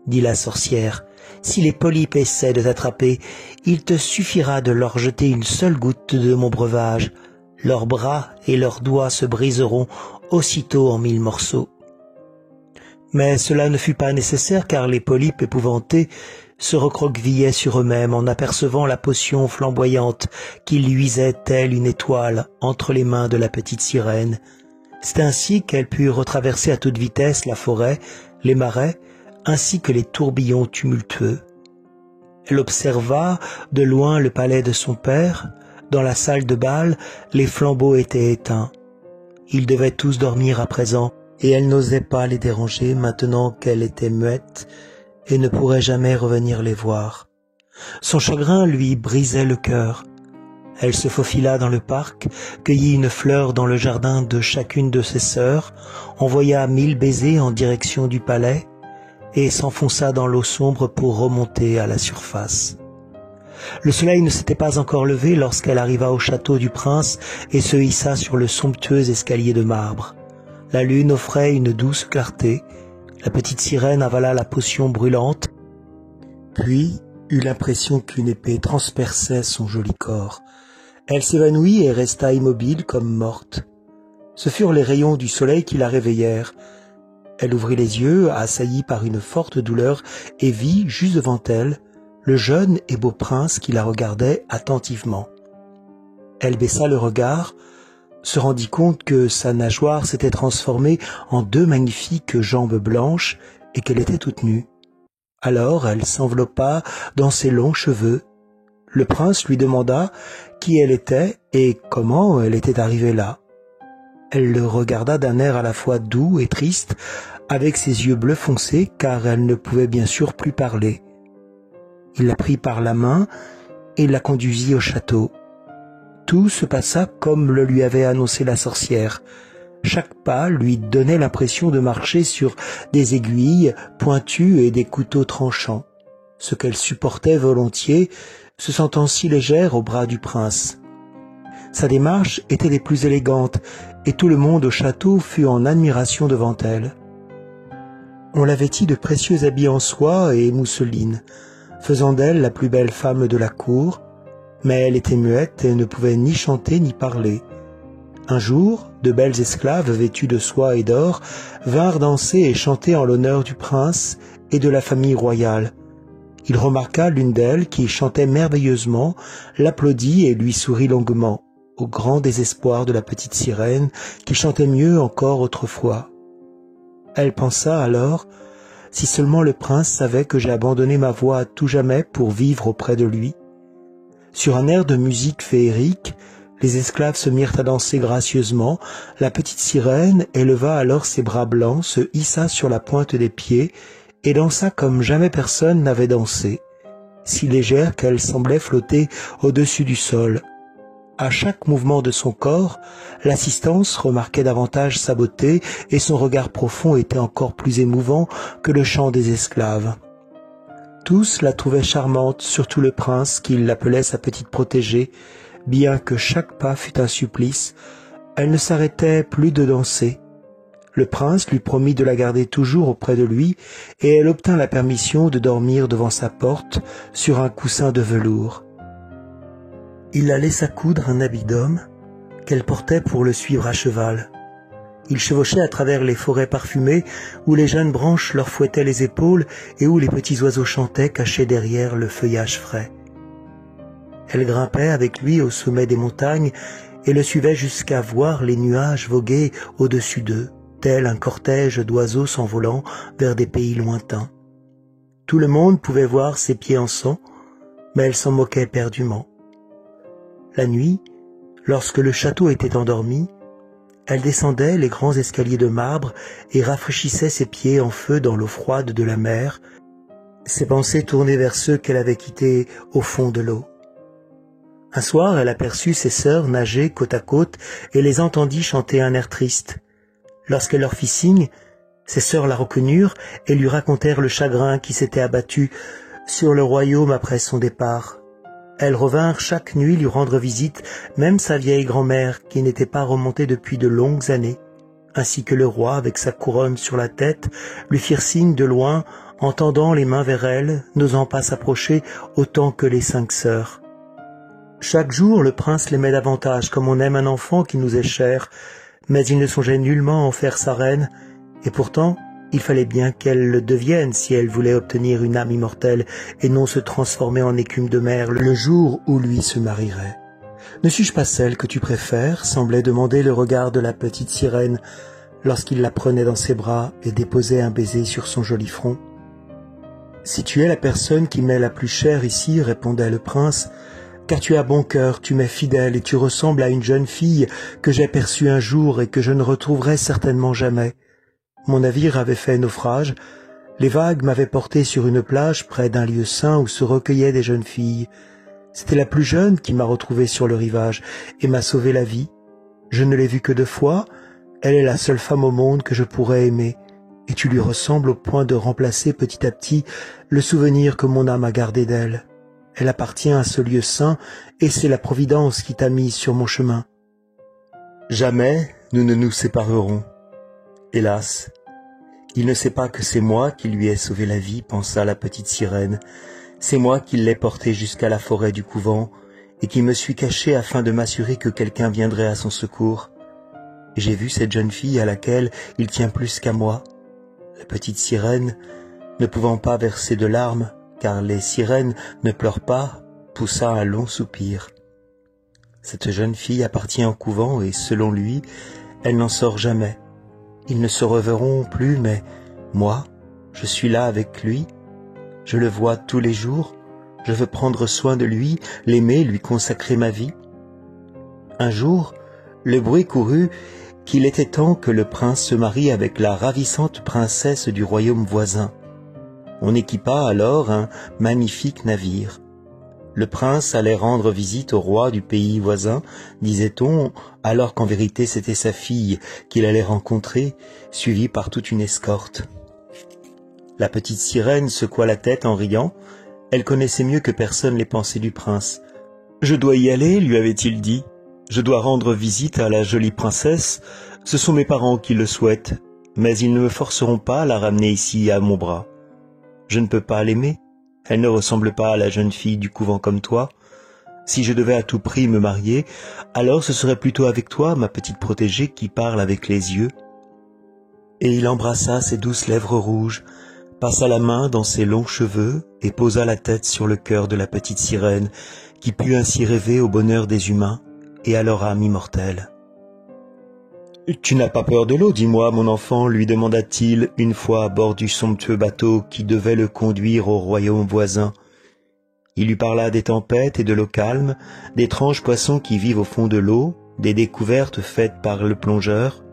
dit la sorcière, si les polypes essaient de t'attraper, il te suffira de leur jeter une seule goutte de mon breuvage. Leurs bras et leurs doigts se briseront aussitôt en 1000 morceaux. » Mais cela ne fut pas nécessaire car les polypes épouvantés se recroquevillaient sur eux-mêmes en apercevant la potion flamboyante qui luisait telle une étoile entre les mains de la petite sirène. C'est ainsi qu'elle put retraverser à toute vitesse la forêt, les marais, ainsi que les tourbillons tumultueux. Elle observa de loin le palais de son père. Dans la salle de bal, les flambeaux étaient éteints. Ils devaient tous dormir à présent, et elle n'osait pas les déranger maintenant qu'elle était muette et ne pourrait jamais revenir les voir. Son chagrin lui brisait le cœur. Elle se faufila dans le parc, cueillit une fleur dans le jardin de chacune de ses sœurs, envoya 1000 baisers en direction du palais et s'enfonça dans l'eau sombre pour remonter à la surface. Le soleil ne s'était pas encore levé lorsqu'elle arriva au château du prince et se hissa sur le somptueux escalier de marbre. La lune offrait une douce clarté. La petite sirène avala la potion brûlante, puis eut l'impression qu'une épée transperçait son joli corps. Elle s'évanouit et resta immobile comme morte. Ce furent les rayons du soleil qui la réveillèrent. Elle ouvrit les yeux, assaillie par une forte douleur, et vit, juste devant elle, le jeune et beau prince qui la regardait attentivement. Elle baissa le regard, se rendit compte que sa nageoire s'était transformée en 2 magnifiques jambes blanches et qu'elle était toute nue. Alors elle s'enveloppa dans ses longs cheveux. Le prince lui demanda qui elle était et comment elle était arrivée là. Elle le regarda d'un air à la fois doux et triste, avec ses yeux bleus foncés, car elle ne pouvait bien sûr plus parler. Il la prit par la main et la conduisit au château. Tout se passa comme le lui avait annoncé la sorcière. Chaque pas lui donnait l'impression de marcher sur des aiguilles pointues et des couteaux tranchants, ce qu'elle supportait volontiers, se sentant si légère au bras du prince. Sa démarche était des plus élégantes, et tout le monde au château fut en admiration devant elle. On la vêtit de précieux habits en soie et mousseline, faisant d'elle la plus belle femme de la cour, mais elle était muette et ne pouvait ni chanter ni parler. Un jour, de belles esclaves vêtues de soie et d'or vinrent danser et chanter en l'honneur du prince et de la famille royale. Il remarqua l'une d'elles qui chantait merveilleusement, l'applaudit et lui sourit longuement, au grand désespoir de la petite sirène qui chantait mieux encore autrefois. Elle pensa alors, si seulement le prince savait que j'ai abandonné ma voix à tout jamais pour vivre auprès de lui. Sur un air de musique féerique, les esclaves se mirent à danser gracieusement. La petite sirène éleva alors ses bras blancs, se hissa sur la pointe des pieds et dansa comme jamais personne n'avait dansé, si légère qu'elle semblait flotter au-dessus du sol. À chaque mouvement de son corps, l'assistance remarquait davantage sa beauté et son regard profond était encore plus émouvant que le chant des esclaves. Tous la trouvaient charmante, surtout le prince qui l'appelait sa petite protégée. Bien que chaque pas fût un supplice, elle ne s'arrêtait plus de danser. Le prince lui promit de la garder toujours auprès de lui et elle obtint la permission de dormir devant sa porte sur un coussin de velours. Il la laissa coudre un habit d'homme qu'elle portait pour le suivre à cheval. Il chevauchait à travers les forêts parfumées où les jeunes branches leur fouettaient les épaules et où les petits oiseaux chantaient cachés derrière le feuillage frais. Elle grimpait avec lui au sommet des montagnes et le suivait jusqu'à voir les nuages voguer au-dessus d'eux, tel un cortège d'oiseaux s'envolant vers des pays lointains. Tout le monde pouvait voir ses pieds en sang, mais elle s'en moquait éperdument. La nuit, lorsque le château était endormi, elle descendait les grands escaliers de marbre et rafraîchissait ses pieds en feu dans l'eau froide de la mer, ses pensées tournées vers ceux qu'elle avait quittés au fond de l'eau. Un soir, elle aperçut ses sœurs nager côte à côte et les entendit chanter un air triste. Lorsqu'elle leur fit signe, ses sœurs la reconnurent et lui racontèrent le chagrin qui s'était abattu sur le royaume après son départ. Elles revinrent chaque nuit lui rendre visite, même sa vieille grand-mère qui n'était pas remontée depuis de longues années, ainsi que le roi avec sa couronne sur la tête, lui firent signe de loin en tendant les mains vers elle, n'osant pas s'approcher autant que les 5 sœurs. Chaque jour, le prince l'aimait davantage, comme on aime un enfant qui nous est cher, mais il ne songeait nullement à en faire sa reine, et pourtant, il fallait bien qu'elle le devienne si elle voulait obtenir une âme immortelle et non se transformer en écume de mer le jour où lui se marierait. « Ne suis-je pas celle que tu préfères ?» semblait demander le regard de la petite sirène lorsqu'il la prenait dans ses bras et déposait un baiser sur son joli front. « Si tu es la personne qui m'est la plus chère ici, répondait le prince, car tu as bon cœur, tu m'es fidèle et tu ressembles à une jeune fille que j'ai perçue un jour et que je ne retrouverai certainement jamais. Mon navire avait fait naufrage, les vagues m'avaient porté sur une plage près d'un lieu saint où se recueillaient des jeunes filles. C'était la plus jeune qui m'a retrouvé sur le rivage et m'a sauvé la vie. Je ne l'ai vue que 2 fois, elle est la seule femme au monde que je pourrais aimer, et tu lui ressembles au point de remplacer petit à petit le souvenir que mon âme a gardé d'elle. Elle appartient à ce lieu saint, et c'est la Providence qui t'a mise sur mon chemin. Jamais nous ne nous séparerons. Hélas, il ne sait pas que c'est moi qui lui ai sauvé la vie, pensa la petite sirène. C'est moi qui l'ai porté jusqu'à la forêt du couvent, et qui me suis caché afin de m'assurer que quelqu'un viendrait à son secours. J'ai vu cette jeune fille à laquelle il tient plus qu'à moi. La petite sirène, ne pouvant pas verser de larmes, car les sirènes ne pleurent pas, poussa un long soupir. Cette jeune fille appartient au couvent et, selon lui, elle n'en sort jamais. Ils ne se reverront plus, mais moi, je suis là avec lui. Je le vois tous les jours. Je veux prendre soin de lui, l'aimer, lui consacrer ma vie. Un jour, le bruit courut qu'il était temps que le prince se marie avec la ravissante princesse du royaume voisin. On équipa alors un magnifique navire. Le prince allait rendre visite au roi du pays voisin, disait-on, alors qu'en vérité c'était sa fille qu'il allait rencontrer, suivie par toute une escorte. La petite sirène secoua la tête en riant. Elle connaissait mieux que personne les pensées du prince. « Je dois y aller, lui avait-il dit. Je dois rendre visite à la jolie princesse. Ce sont mes parents qui le souhaitent, mais ils ne me forceront pas à la ramener ici à mon bras. Je ne peux pas l'aimer. Elle ne ressemble pas à la jeune fille du couvent comme toi. Si je devais à tout prix me marier, alors ce serait plutôt avec toi, ma petite protégée, qui parle avec les yeux. » Et il embrassa ses douces lèvres rouges, passa la main dans ses longs cheveux et posa la tête sur le cœur de la petite sirène, qui put ainsi rêver au bonheur des humains et à leur âme immortelle. « Tu n'as pas peur de l'eau, dis-moi, mon enfant, lui demanda-t-il une fois à bord du somptueux bateau qui devait le conduire au royaume voisin. Il lui parla des tempêtes et de l'eau calme, d'étranges poissons qui vivent au fond de l'eau, des découvertes faites par le plongeur,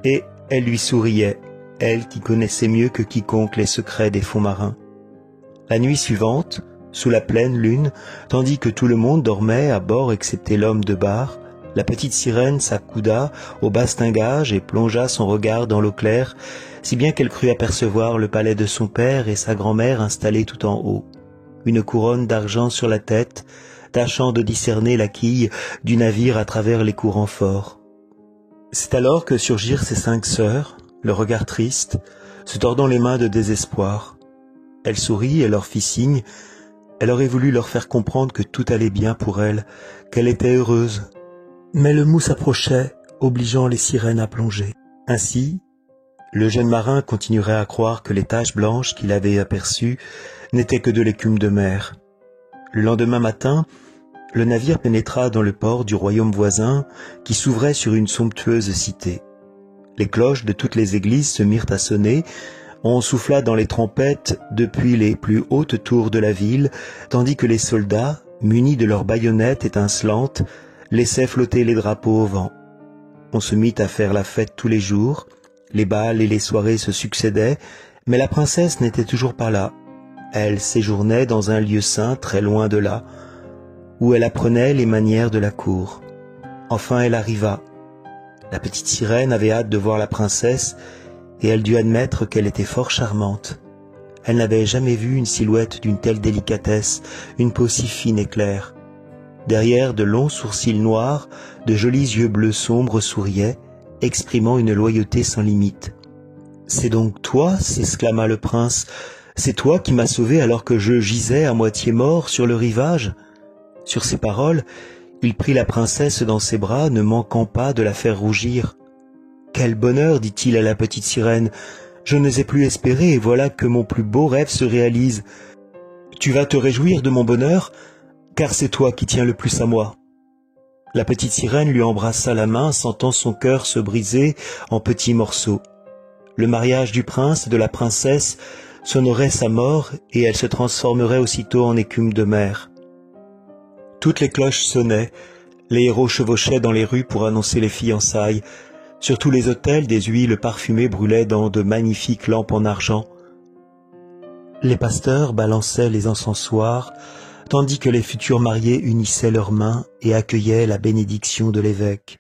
et elle lui souriait, elle qui connaissait mieux que quiconque les secrets des fonds marins. La nuit suivante, sous la pleine lune, tandis que tout le monde dormait à bord excepté l'homme de bar, la petite sirène s'accouda au bastingage et plongea son regard dans l'eau claire, si bien qu'elle crut apercevoir le palais de son père et sa grand-mère installés tout en haut, une couronne d'argent sur la tête, tâchant de discerner la quille du navire à travers les courants forts. C'est alors que surgirent ses 5 sœurs, le regard triste, se tordant les mains de désespoir. Elle sourit et leur fit signe. Elle aurait voulu leur faire comprendre que tout allait bien pour elle, qu'elle était heureuse. Mais le mou s'approchait, obligeant les sirènes à plonger. Ainsi, le jeune marin continuerait à croire que les taches blanches qu'il avait aperçues n'étaient que de l'écume de mer. Le lendemain matin, le navire pénétra dans le port du royaume voisin qui s'ouvrait sur une somptueuse cité. Les cloches de toutes les églises se mirent à sonner, on souffla dans les trompettes depuis les plus hautes tours de la ville, tandis que les soldats, munis de leurs baïonnettes étincelantes, laissaient flotter les drapeaux au vent. On se mit à faire la fête tous les jours, les bals et les soirées se succédaient, mais la princesse n'était toujours pas là. Elle séjournait dans un lieu saint très loin de là. où elle apprenait les manières de la cour. Enfin elle arriva. La petite sirène avait hâte de voir la princesse, et elle dut admettre qu'elle était fort charmante. Elle n'avait jamais vu une silhouette d'une telle délicatesse, une peau si fine et claire. Derrière de longs sourcils noirs, de jolis yeux bleus sombres souriaient, exprimant une loyauté sans limite. « C'est donc toi » s'exclama le prince, « c'est toi qui m'as sauvé alors que je gisais à moitié mort sur le rivage ?» Sur ces paroles, il prit la princesse dans ses bras, ne manquant pas de la faire rougir. « Quel bonheur » dit-il à la petite sirène, « je n'osais plus espérer et voilà que mon plus beau rêve se réalise. Tu vas te réjouir de mon bonheur, car c'est toi qui tiens le plus à moi. » La petite sirène lui embrassa la main, sentant son cœur se briser en petits morceaux. Le mariage du prince et de la princesse sonnerait sa mort et elle se transformerait aussitôt en écume de mer. Toutes les cloches sonnaient, les héros chevauchaient dans les rues pour annoncer les fiançailles. Sur tous les autels, des huiles parfumées brûlaient dans de magnifiques lampes en argent. Les pasteurs balançaient les encensoirs, tandis que les futurs mariés unissaient leurs mains et accueillaient la bénédiction de l'évêque.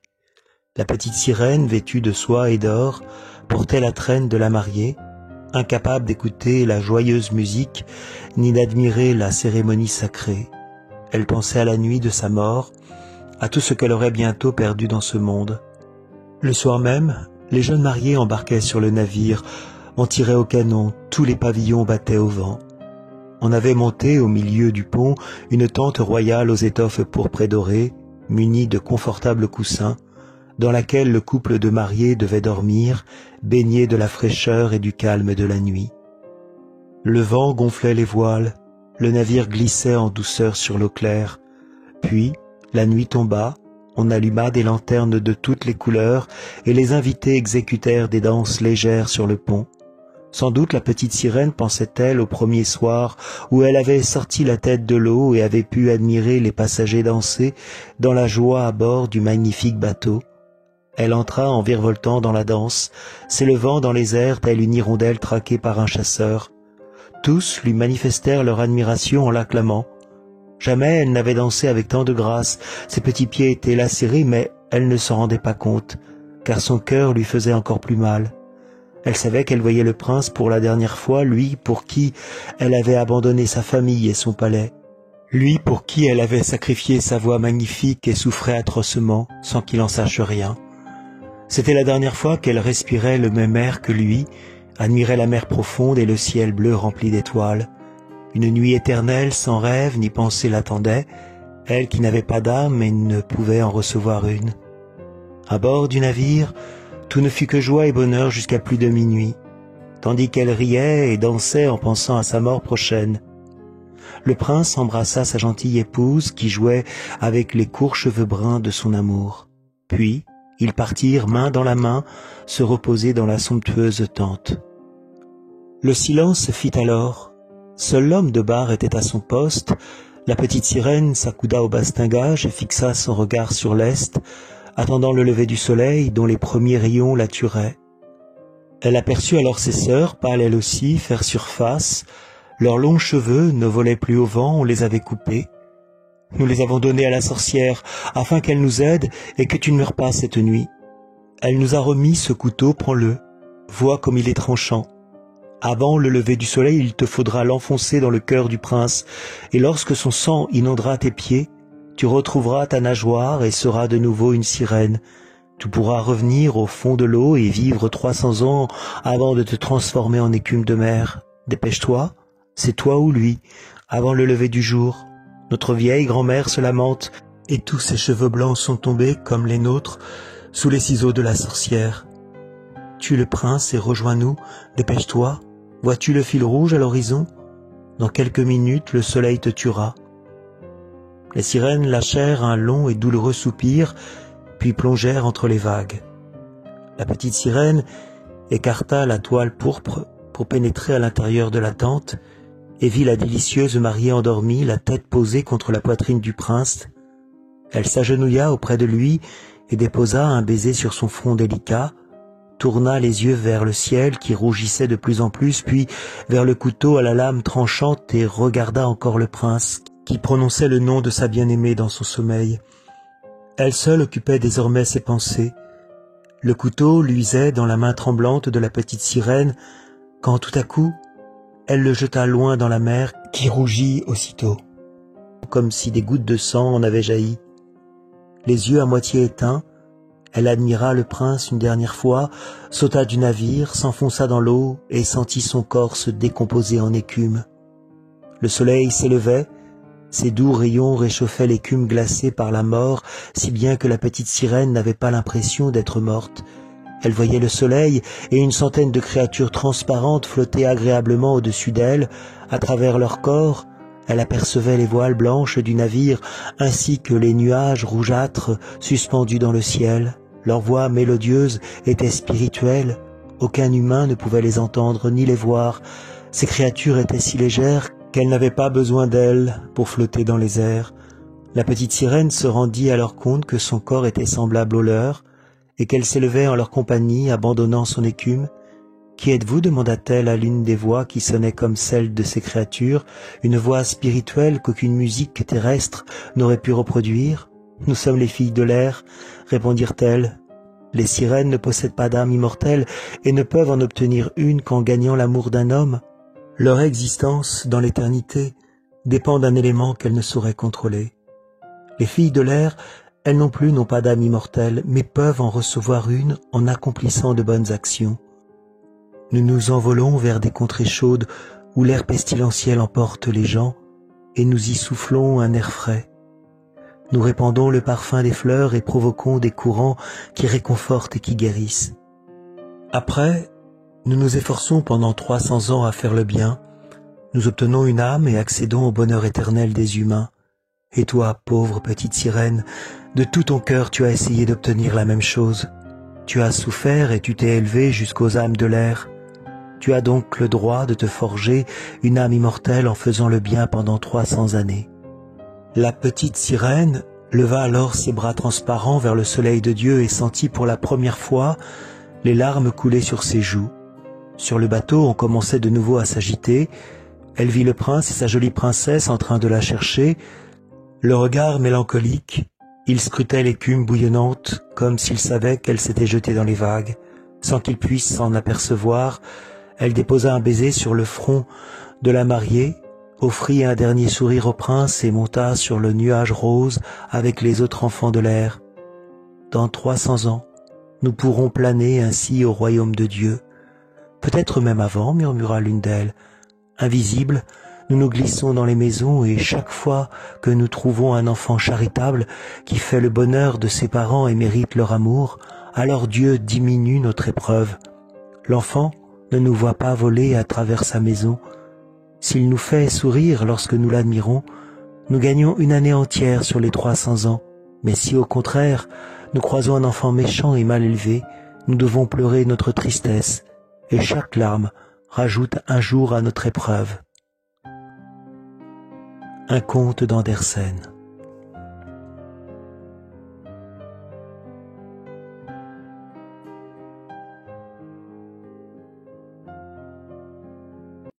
La petite sirène, vêtue de soie et d'or, portait la traîne de la mariée, incapable d'écouter la joyeuse musique ni d'admirer la cérémonie sacrée. Elle pensait à la nuit de sa mort, à tout ce qu'elle aurait bientôt perdu dans ce monde. Le soir même, les jeunes mariés embarquaient sur le navire, on tirait au canon, tous les pavillons battaient au vent. On avait monté au milieu du pont une tente royale aux étoffes pourpres et dorées, munie de confortables coussins, dans laquelle le couple de mariés devait dormir, baigné de la fraîcheur et du calme de la nuit. Le vent gonflait les voiles, le navire glissait en douceur sur l'eau claire. Puis, la nuit tomba, on alluma des lanternes de toutes les couleurs et les invités exécutèrent des danses légères sur le pont. Sans doute la petite sirène pensait-elle au premier soir où elle avait sorti la tête de l'eau et avait pu admirer les passagers danser dans la joie à bord du magnifique bateau. Elle entra en virevoltant dans la danse, s'élevant dans les airs telle une hirondelle traquée par un chasseur. Tous lui manifestèrent leur admiration en l'acclamant. Jamais elle n'avait dansé avec tant de grâce, ses petits pieds étaient lacérés, mais elle ne s'en rendait pas compte, car son cœur lui faisait encore plus mal. Elle savait qu'elle voyait le prince pour la dernière fois, lui pour qui elle avait abandonné sa famille et son palais, lui pour qui elle avait sacrifié sa voix magnifique et souffrait atrocement, sans qu'il en sache rien. C'était la dernière fois qu'elle respirait le même air que lui, admirait la mer profonde et le ciel bleu rempli d'étoiles. Une nuit éternelle, sans rêve ni pensée l'attendait, elle qui n'avait pas d'âme et ne pouvait en recevoir une. À bord du navire, tout ne fut que joie et bonheur jusqu'à plus de minuit, tandis qu'elle riait et dansait en pensant à sa mort prochaine. Le prince embrassa sa gentille épouse qui jouait avec les courts cheveux bruns de son amour. Puis, ils partirent main dans la main, se reposer dans la somptueuse tente. Le silence se fit alors. Seul l'homme de bar était à son poste. La petite sirène s'accouda au bastingage et fixa son regard sur l'est, attendant le lever du soleil dont les premiers rayons la tueraient. Elle aperçut alors ses sœurs, pâles elles aussi, faire surface. Leurs longs cheveux ne volaient plus au vent, on les avait coupés. Nous les avons donnés à la sorcière, afin qu'elle nous aide et que tu ne meurs pas cette nuit. Elle nous a remis ce couteau, prends-le. Vois comme il est tranchant. Avant le lever du soleil, il te faudra l'enfoncer dans le cœur du prince, et lorsque son sang inondera tes pieds, tu retrouveras ta nageoire et seras de nouveau une sirène. Tu pourras revenir au fond de l'eau et vivre 300 ans avant de te transformer en écume de mer. Dépêche-toi, c'est toi ou lui, avant le lever du jour. Notre vieille grand-mère se lamente, et tous ses cheveux blancs sont tombés, comme les nôtres, sous les ciseaux de la sorcière. Tue le prince et rejoins-nous, dépêche-toi. Vois-tu le fil rouge à l'horizon? Dans quelques minutes, le soleil te tuera. Les sirènes lâchèrent un long et douloureux soupir, puis plongèrent entre les vagues. La petite sirène écarta la toile pourpre pour pénétrer à l'intérieur de la tente, et vit la délicieuse mariée endormie, la tête posée contre la poitrine du prince. Elle s'agenouilla auprès de lui et déposa un baiser sur son front délicat, tourna les yeux vers le ciel qui rougissait de plus en plus, puis vers le couteau à la lame tranchante et regarda encore le prince qui prononçait le nom de sa bien-aimée dans son sommeil. Elle seule occupait désormais ses pensées. Le couteau luisait dans la main tremblante de la petite sirène, quand tout à coup, elle le jeta loin dans la mer, qui rougit aussitôt, comme si des gouttes de sang en avaient jailli. Les yeux à moitié éteints, elle admira le prince une dernière fois, sauta du navire, s'enfonça dans l'eau et sentit son corps se décomposer en écume. Le soleil s'élevait, ses doux rayons réchauffaient l'écume glacée par la mort, si bien que la petite sirène n'avait pas l'impression d'être morte. Elle voyait le soleil et une centaine de créatures transparentes flottaient agréablement au-dessus d'elle. À travers leur corps, elle apercevait les voiles blanches du navire ainsi que les nuages rougeâtres suspendus dans le ciel. Leurs voix mélodieuses étaient spirituelles. Aucun humain ne pouvait les entendre ni les voir. Ces créatures étaient si légères qu'elles n'avaient pas besoin d'elles pour flotter dans les airs. La petite sirène se rendit alors compte que son corps était semblable au leur, et qu'elle s'élevait en leur compagnie, abandonnant son écume. « Qui êtes-vous » demanda-t-elle à l'une des voix qui sonnait comme celle de ces créatures, une voix spirituelle qu'aucune musique terrestre n'aurait pu reproduire. « Nous sommes les filles de l'air » répondirent-elles. « Les sirènes ne possèdent pas d'âme immortelle et ne peuvent en obtenir une qu'en gagnant l'amour d'un homme. Leur existence dans l'éternité dépend d'un élément qu'elles ne sauraient contrôler. Les filles de l'air, elles non plus n'ont pas d'âme immortelle, mais peuvent en recevoir une en accomplissant de bonnes actions. Nous nous envolons vers des contrées chaudes où l'air pestilentiel emporte les gens, et nous y soufflons un air frais. Nous répandons le parfum des fleurs et provoquons des courants qui réconfortent et qui guérissent. Après, nous nous efforçons pendant 300 ans à faire le bien, nous obtenons une âme et accédons au bonheur éternel des humains. Et toi, pauvre petite sirène, de tout ton cœur tu as essayé d'obtenir la même chose. Tu as souffert et tu t'es élevée jusqu'aux âmes de l'air. Tu as donc le droit de te forger une âme immortelle en faisant le bien pendant 300 années. La petite sirène leva alors ses bras transparents vers le soleil de Dieu et sentit pour la première fois les larmes couler sur ses joues. Sur le bateau, on commençait de nouveau à s'agiter. Elle vit le prince et sa jolie princesse en train de la chercher. Le regard mélancolique, il scrutait l'écume bouillonnante comme s'il savait qu'elle s'était jetée dans les vagues. Sans qu'il puisse s'en apercevoir, elle déposa un baiser sur le front de la mariée, offrit un dernier sourire au prince et monta sur le nuage rose avec les autres enfants de l'air. Dans 300 ans, nous pourrons planer ainsi au royaume de Dieu. Peut-être même avant, murmura l'une d'elles. Invisibles, nous nous glissons dans les maisons et chaque fois que nous trouvons un enfant charitable qui fait le bonheur de ses parents et mérite leur amour, alors Dieu diminue notre épreuve. L'enfant ne nous voit pas voler à travers sa maison. S'il nous fait sourire lorsque nous l'admirons, nous gagnons une année entière sur les 300 ans. Mais si au contraire, nous croisons un enfant méchant et mal élevé, nous devons pleurer notre tristesse, et chaque larme rajoute un jour à notre épreuve. Un conte d'Andersen.